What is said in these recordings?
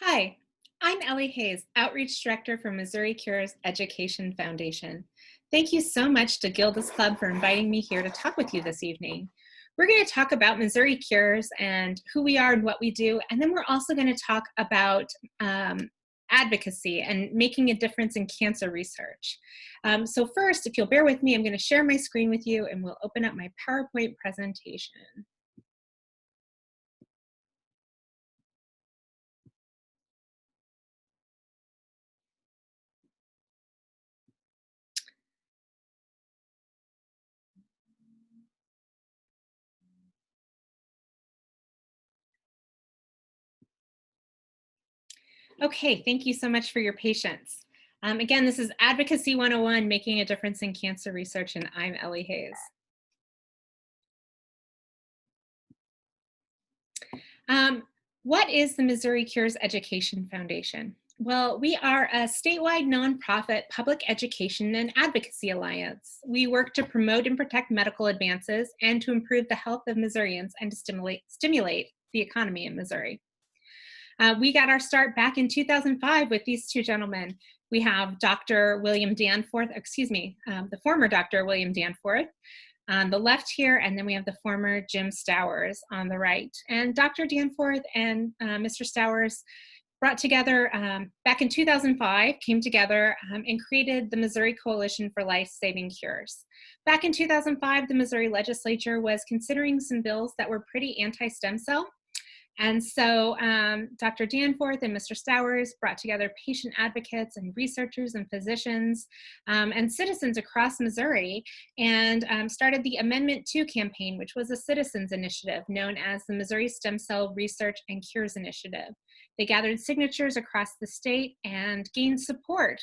Hi, I'm Ellie Hayes, Outreach Director for Missouri Cures Education Foundation. Thank you so much to Gilda's Club for inviting me here to talk with you this evening. We're going to talk about Missouri Cures and who we are and what we do, and then we're also going to talk about advocacy and making a difference in cancer research. So first, if you'll bear with me, I'm going to share my screen with you and we'll open up my PowerPoint presentation. Okay, thank you so much for your patience. Again, this is Advocacy 101, Making a Difference in Cancer Research, and I'm Ellie Hayes. What is the Missouri Cures Education Foundation? Well, we are a statewide nonprofit public education and advocacy alliance. We work to promote and protect medical advances and to improve the health of Missourians and to stimulate the economy in Missouri. We got our start back in 2005 with these two gentlemen. We have Dr. William Danforth, the former Dr. William Danforth on the left here, and then we have the former Jim Stowers on the right. And Dr. Danforth and Mr. Stowers brought together back in 2005, came together and created the Missouri Coalition for Life-Saving Cures. Back in 2005, the Missouri legislature was considering some bills that were pretty anti-stem cell. And so Dr. Danforth and Mr. Stowers brought together patient advocates and researchers and physicians and citizens across Missouri and started the Amendment 2 campaign, which was a citizens initiative known as the Missouri Stem Cell Research and Cures Initiative. They gathered signatures across the state and gained support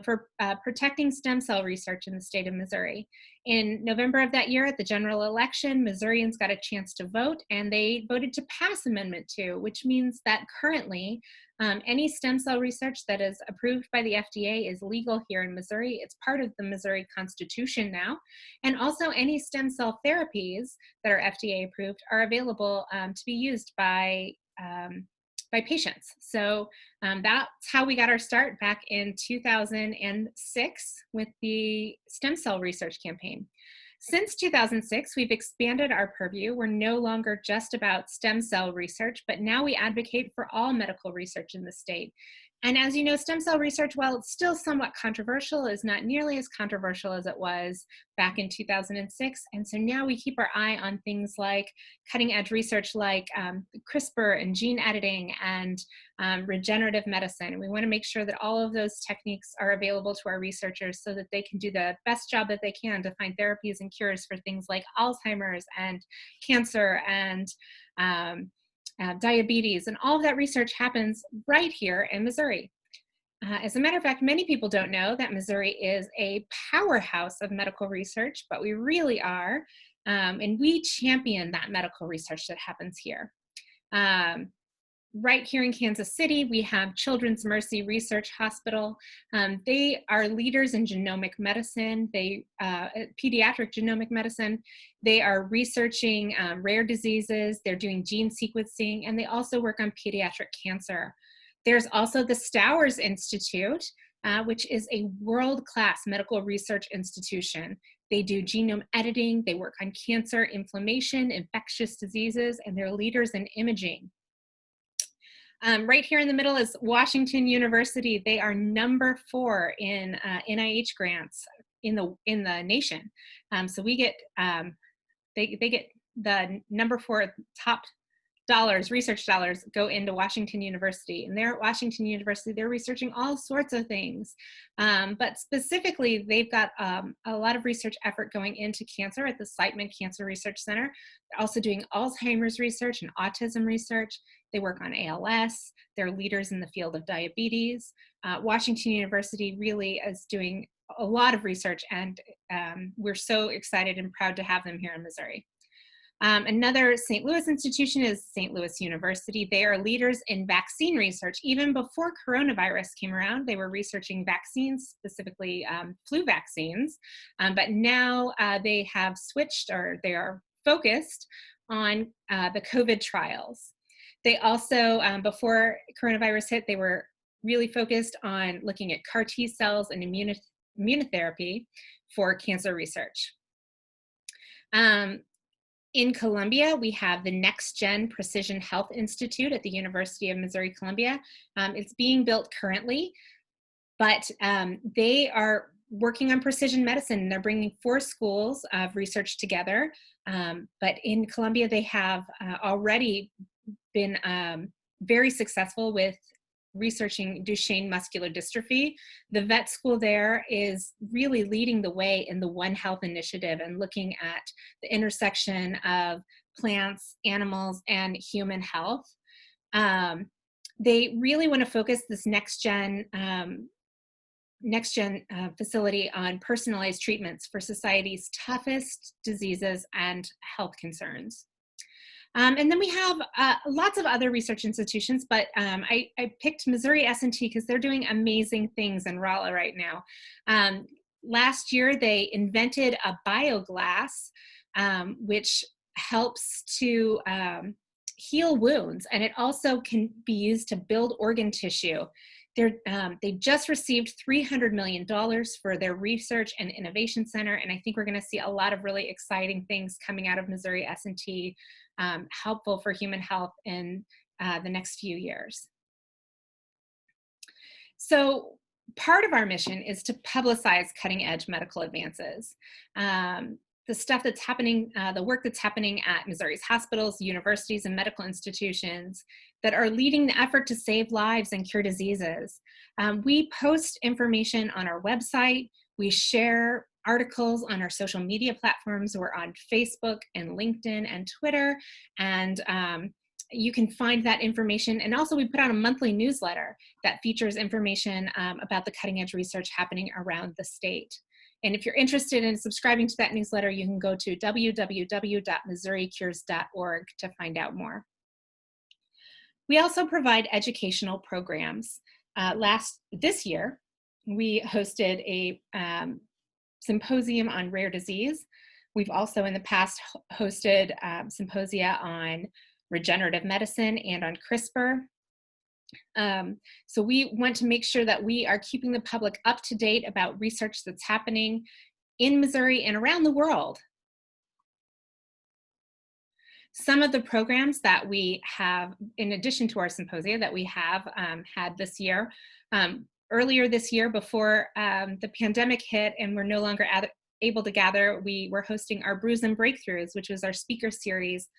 for protecting stem cell research in the state of Missouri. In November of that year at the general election, Missourians got a chance to vote and they voted to pass Amendment 2, which means that currently any stem cell research that is approved by the FDA is legal here in Missouri. It's part of the Missouri Constitution now. And also any stem cell therapies that are FDA approved are available to be used by patients. So that's how we got our start back in 2006 with the stem cell research campaign. Since 2006, we've expanded our purview. We're no longer just about stem cell research, but now we advocate for all medical research in the state. And as you know, stem cell research, while it's still somewhat controversial, is not nearly as controversial as it was back in 2006. And so now we keep our eye on things like cutting edge research like CRISPR and gene editing and regenerative medicine. And we want to make sure that all of those techniques are available to our researchers so that they can do the best job that they can to find therapies and cures for things like Alzheimer's and cancer and diabetes, and all of that research happens right here in Missouri. As a matter of fact, many people don't know that Missouri is a powerhouse of medical research, but we really are, and we champion that medical research that happens here. Right here in Kansas City, we have Children's Mercy Research Hospital. They are leaders in genomic medicine, pediatric genomic medicine. They are researching rare diseases, they're doing gene sequencing, and they also work on pediatric cancer. There's also the Stowers Institute, which is a world-class medical research institution. They do genome editing, they work on cancer, inflammation, infectious diseases, and they're leaders in imaging. Right here in the middle is Washington University. They are number 4 in NIH grants in the nation. So we get they get the number 4 top dollars, research dollars go into Washington University. And they're at Washington University, they're researching all sorts of things. But specifically, they've got a lot of research effort going into cancer at the Siteman Cancer Research Center. They're also doing Alzheimer's research and autism research. They work on ALS. They're leaders in the field of diabetes. Washington University really is doing a lot of research, and we're so excited and proud to have them here in Missouri. Another St. Louis institution is St. Louis University. They are leaders in vaccine research. Even before coronavirus came around, they were researching vaccines, specifically flu vaccines. But now they have switched, or they are focused on the COVID trials. They also, before coronavirus hit, they were really focused on looking at CAR T cells and immunotherapy for cancer research. In Columbia, we have the Next Gen Precision Health Institute at the University of Missouri-Columbia. It's being built currently, but they are working on precision medicine. They're bringing 4 schools of research together. But in Columbia, they have already been very successful with researching Duchenne muscular dystrophy. The vet school there is really leading the way in the One Health initiative and looking at the intersection of plants, animals, and human health. They really want to focus this next gen facility on personalized treatments for society's toughest diseases and health concerns. And then we have lots of other research institutions, but I picked Missouri S&T because they're doing amazing things in Rolla right now. Last year, they invented a bioglass, which helps to heal wounds, and it also can be used to build organ tissue. They just received $300 million for their research and innovation center, and I think we're going to see a lot of really exciting things coming out of Missouri S&T, helpful for human health in the next few years. So part of our mission is to publicize cutting edge medical advances. The stuff that's happening, the work that's happening at Missouri's hospitals, universities, and medical institutions that are leading the effort to save lives and cure diseases. We post information on our website. We share articles on our social media platforms. We're on Facebook and LinkedIn and Twitter. And you can find that information. And also we put out a monthly newsletter that features information about the cutting edge research happening around the state. And if you're interested in subscribing to that newsletter, you can go to www.missouricures.org to find out more. We also provide educational programs. This year, we hosted a symposium on rare disease. We've also in the past hosted symposia on regenerative medicine and on CRISPR. So we want to make sure that we are keeping the public up to date about research that's happening in Missouri and around the world. Some of the programs that we have, in addition to our symposia that we have had this year, earlier this year before the pandemic hit and we're no longer able to gather, we were hosting our Brews and Breakthroughs, which was our speaker series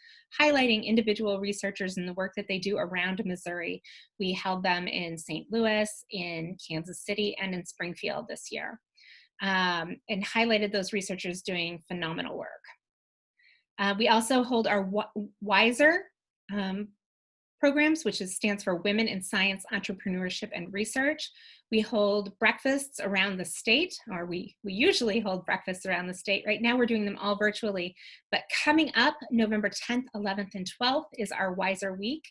highlighting individual researchers and the work that they do around Missouri. We held them in St. Louis, in Kansas City, and in Springfield this year, and highlighted those researchers doing phenomenal work. We also hold our WISER programs, which stands for Women in Science, Entrepreneurship, and Research. We hold breakfasts around the state, or we usually hold breakfasts around the state. Right now we're doing them all virtually, but coming up November 10th, 11th, and 12th is our WISER Week,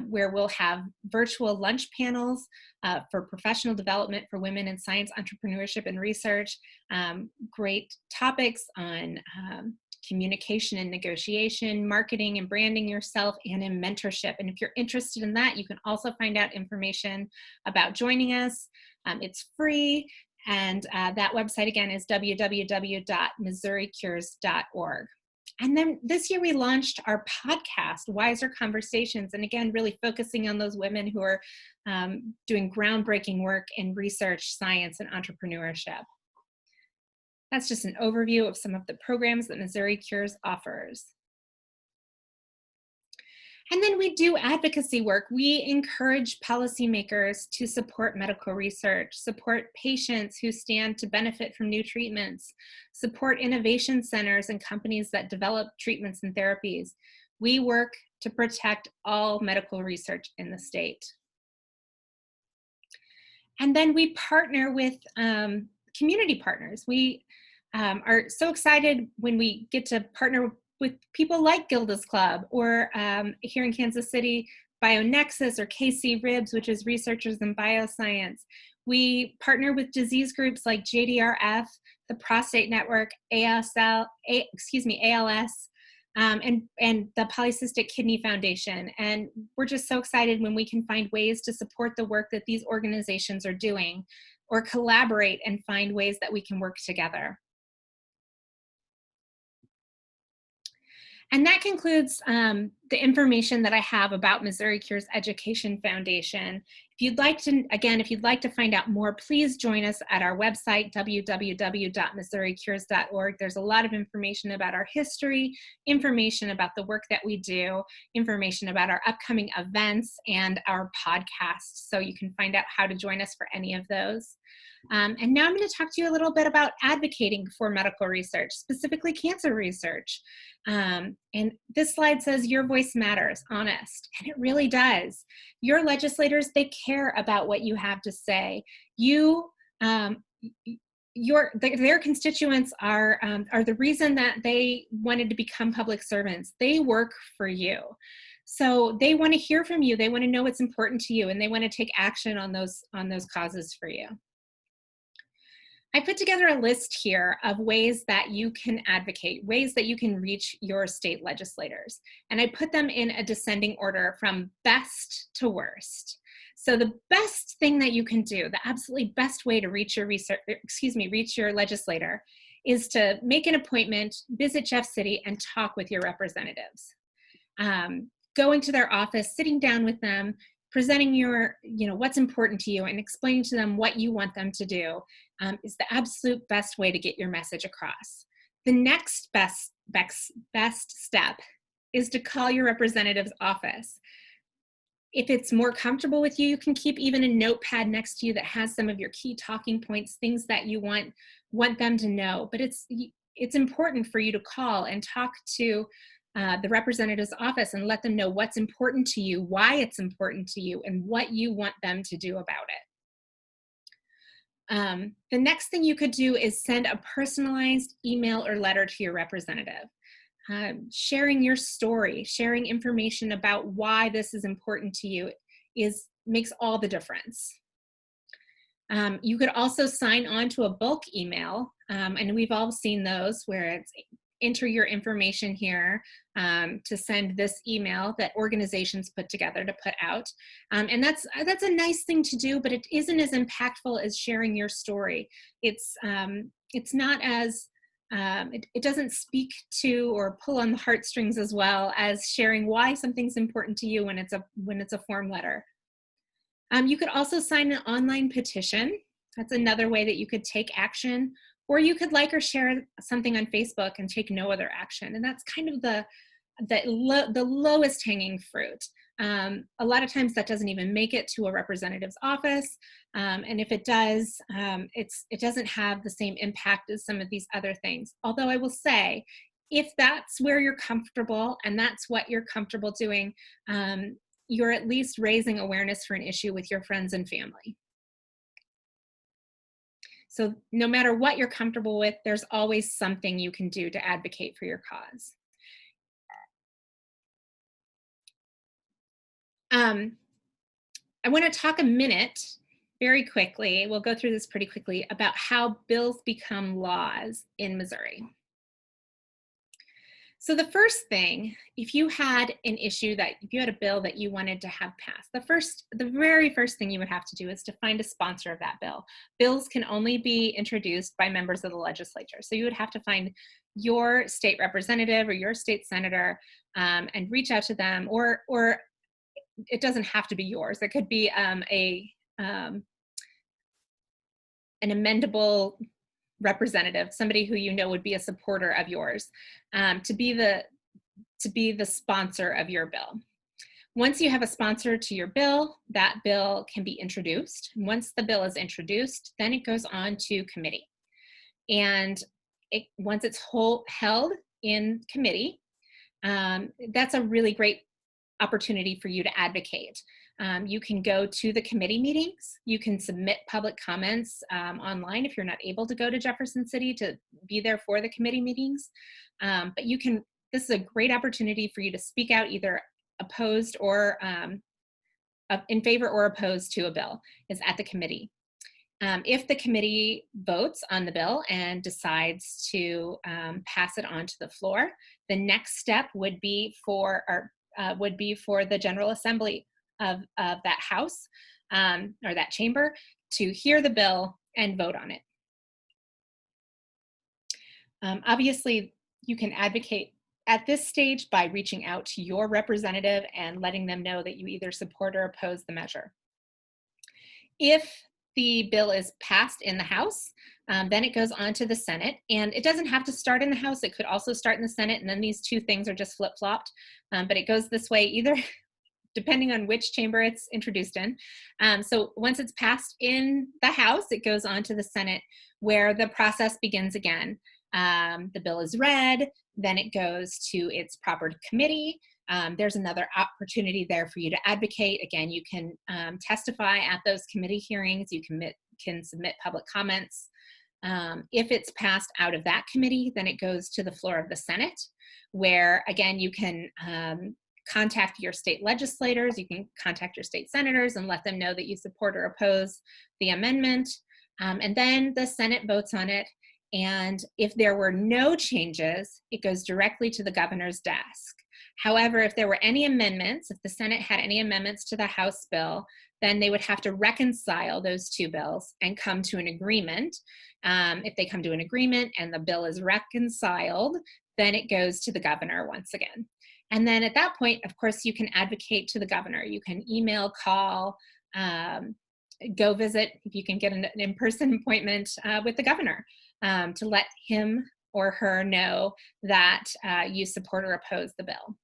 where we'll have virtual lunch panels for professional development for women in science, entrepreneurship, and research. Great topics on communication and negotiation, marketing and branding yourself, and in mentorship. And if you're interested in that, you can also find out information about joining us. It's free, and that website again is www.missouricures.org. And then this year we launched our podcast, Wiser Conversations, and again, really focusing on those women who are doing groundbreaking work in research, science, and entrepreneurship. That's just an overview of some of the programs that Missouri Cures offers. And then we do advocacy work. We encourage policymakers to support medical research, support patients who stand to benefit from new treatments, support innovation centers and companies that develop treatments and therapies. We work to protect all medical research in the state. And then we partner with community partners. We are so excited when we get to partner with people like Gilda's Club, or here in Kansas City, BioNexus, or KC Ribs, which is Researchers in Bioscience. We partner with disease groups like JDRF, the Prostate Network, ALS, and the Polycystic Kidney Foundation. And we're just so excited when we can find ways to support the work that these organizations are doing, or collaborate and find ways that we can work together. And that concludes the information that I have about Missouri Cures Education Foundation. If you'd like to find out more, please join us at our website, www.missouricures.org. There's a lot of information about our history, information about the work that we do, information about our upcoming events and our podcasts. So you can find out how to join us for any of those. And now I'm going to talk to you a little bit about advocating for medical research, specifically cancer research. And this slide says your voice matters, honest, and it really does. Your legislators, they care about what you have to say. Their constituents are the reason that they wanted to become public servants. They work for you. So they want to hear from you. They want to know what's important to you, and they want to take action on those causes for you. I put together a list here of ways that you can advocate, ways that you can reach your state legislators. And I put them in a descending order from best to worst. So the best thing that you can do, the absolutely best way to reach your legislator, is to make an appointment, visit Jeff City, and talk with your representatives. Going to their office, sitting down with them, presenting what's important to you, and explaining to them what you want them to do is the absolute best way to get your message across. The next best step is to call your representative's office. If it's more comfortable with you, you can keep even a notepad next to you that has some of your key talking points, things that you want them to know. But it's important for you to call and talk to the representative's office and let them know what's important to you, why it's important to you, and what you want them to do about it. The next thing you could do is send a personalized email or letter to your representative. Sharing your story, sharing information about why this is important to you makes all the difference. You could also sign on to a bulk email, and we've all seen those where it's enter your information here to send this email that organizations put together to put out. And that's a nice thing to do, but it isn't as impactful as sharing your story. It's not as, it doesn't speak to or pull on the heartstrings as well as sharing why something's important to you when it's a form letter. You could also sign an online petition. That's another way that you could take action. Or you could like or share something on Facebook and take no other action. And that's kind of the lowest hanging fruit. A lot of times that doesn't even make it to a representative's office. And if it does, it doesn't have the same impact as some of these other things. Although I will say, if that's where you're comfortable and that's what you're comfortable doing, you're at least raising awareness for an issue with your friends and family. So no matter what you're comfortable with, there's always something you can do to advocate for your cause. I want to talk a minute, very quickly, we'll go through this pretty quickly, about how bills become laws in Missouri. So the first thing, if you had a bill that you wanted to have passed, the very first thing you would have to do is to find a sponsor of that bill. Bills can only be introduced by members of the legislature. So you would have to find your state representative or your state senator and reach out to them, or it doesn't have to be yours. It could be an amendable representative, somebody who you know would be a supporter of yours, to be the sponsor of your bill. Once you have a sponsor to your bill, that bill can be introduced. Once the bill is introduced, then it goes on to committee. And once it's held in committee, that's a really great opportunity for you to advocate. You can go to the committee meetings. You can submit public comments online if you're not able to go to Jefferson City to be there for the committee meetings. But this is a great opportunity for you to speak out, either opposed or in favor or opposed to a bill, is at the committee. If the committee votes on the bill and decides to pass it on to the floor, the next step would be for the General Assembly of that House or that chamber to hear the bill and vote on it. Obviously, you can advocate at this stage by reaching out to your representative and letting them know that you either support or oppose the measure. If the bill is passed in the House, then it goes on to the Senate, and it doesn't have to start in the House. It could also start in the Senate, and then these two things are just flip-flopped, but it goes this way either depending on which chamber it's introduced in. So once it's passed in the House, it goes on to the Senate, where the process begins again. The bill is read, then it goes to its proper committee. There's another opportunity there for you to advocate. Again, you can testify at those committee hearings. You can submit public comments. If it's passed out of that committee, then it goes to the floor of the Senate, where again, you can contact your state legislators, you can contact your state senators and let them know that you support or oppose the amendment. And then the Senate votes on it. And if there were no changes, it goes directly to the governor's desk. However, if there were any amendments, if the Senate had any amendments to the House bill, then they would have to reconcile those two bills and come to an agreement. If they come to an agreement and the bill is reconciled, then it goes to the governor once again. And then at that point, of course, you can advocate to the governor. You can email, call, go visit, if you can get an in-person appointment with the governor to let him or her know that you support or oppose the bill.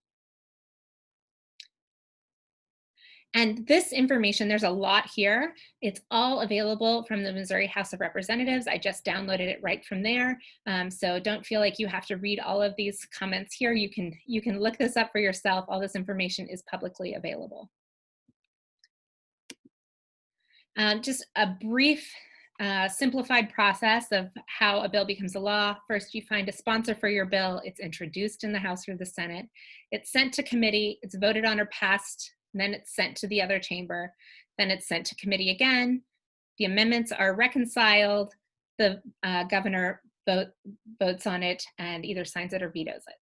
And this information, there's a lot here. It's all available from the Missouri House of Representatives. I just downloaded it right from there. So don't feel like you have to read all of these comments here. You can look this up for yourself. All this information is publicly available. Just a brief simplified process of how a bill becomes a law. First, you find a sponsor for your bill. It's introduced in the House or the Senate. It's sent to committee. It's voted on or passed. And then it's sent to the other chamber. Then it's sent to committee again. The amendments are reconciled. The governor votes on it and either signs it or vetoes it.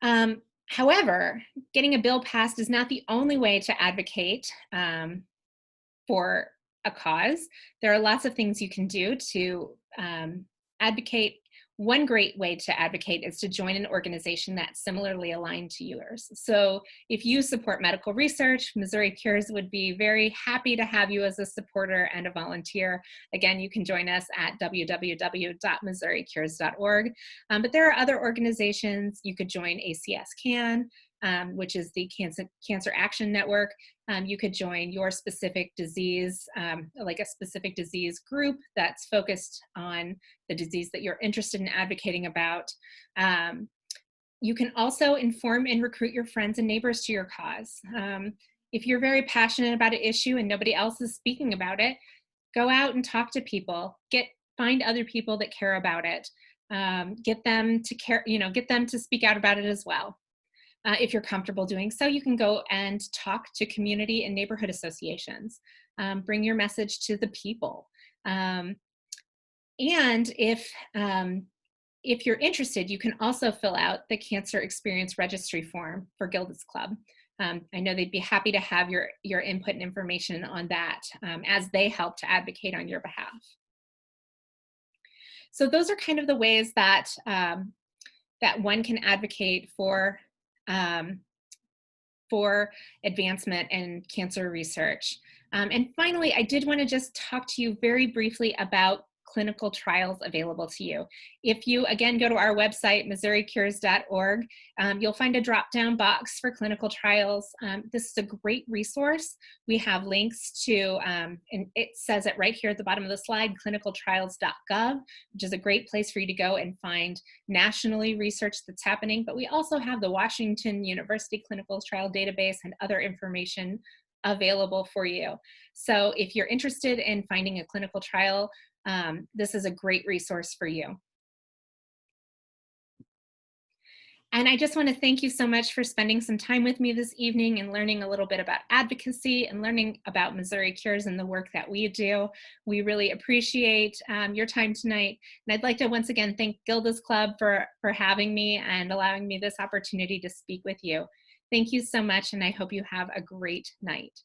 So, however, getting a bill passed is not the only way to advocate for a cause. There are lots of things you can do to advocate. One great way to advocate is to join an organization that's similarly aligned to yours. So if you support medical research, Missouri Cures would be very happy to have you as a supporter and a volunteer. Again, you can join us at www.missouricures.org. But there are other organizations. You could join ACS CAN, which is the Cancer Action Network. You could join your specific disease, like a specific disease group that's focused on the disease that you're interested in advocating about. You can also inform and recruit your friends and neighbors to your cause. If you're very passionate about an issue and nobody else is speaking about it, go out and talk to people. Find other people that care about it. Get them to care, get them to speak out about it as well. If you're comfortable doing so, you can go and talk to community and neighborhood associations. Bring your message to the people. And if you're interested, you can also fill out the Cancer Experience Registry form for Gilda's Club. I know they'd be happy to have your input and information on that as they help to advocate on your behalf. So those are kind of the ways that that one can advocate for advancement in cancer research. And finally, I did want to just talk to you very briefly about clinical trials available to you. If you, again, go to our website, missouricures.org, you'll find a drop-down box for clinical trials. This is a great resource. We have links to, and it says it right here at the bottom of the slide, clinicaltrials.gov, which is a great place for you to go and find nationally research that's happening. But we also have the Washington University Clinical Trial Database and other information available for you. So if you're interested in finding a clinical trial, this is a great resource for you. And I just want to thank you so much for spending some time with me this evening and learning a little bit about advocacy and learning about Missouri Cures and the work that we do. We really appreciate your time tonight. And I'd like to once again thank Gilda's Club for having me and allowing me this opportunity to speak with you. Thank you so much, and I hope you have a great night.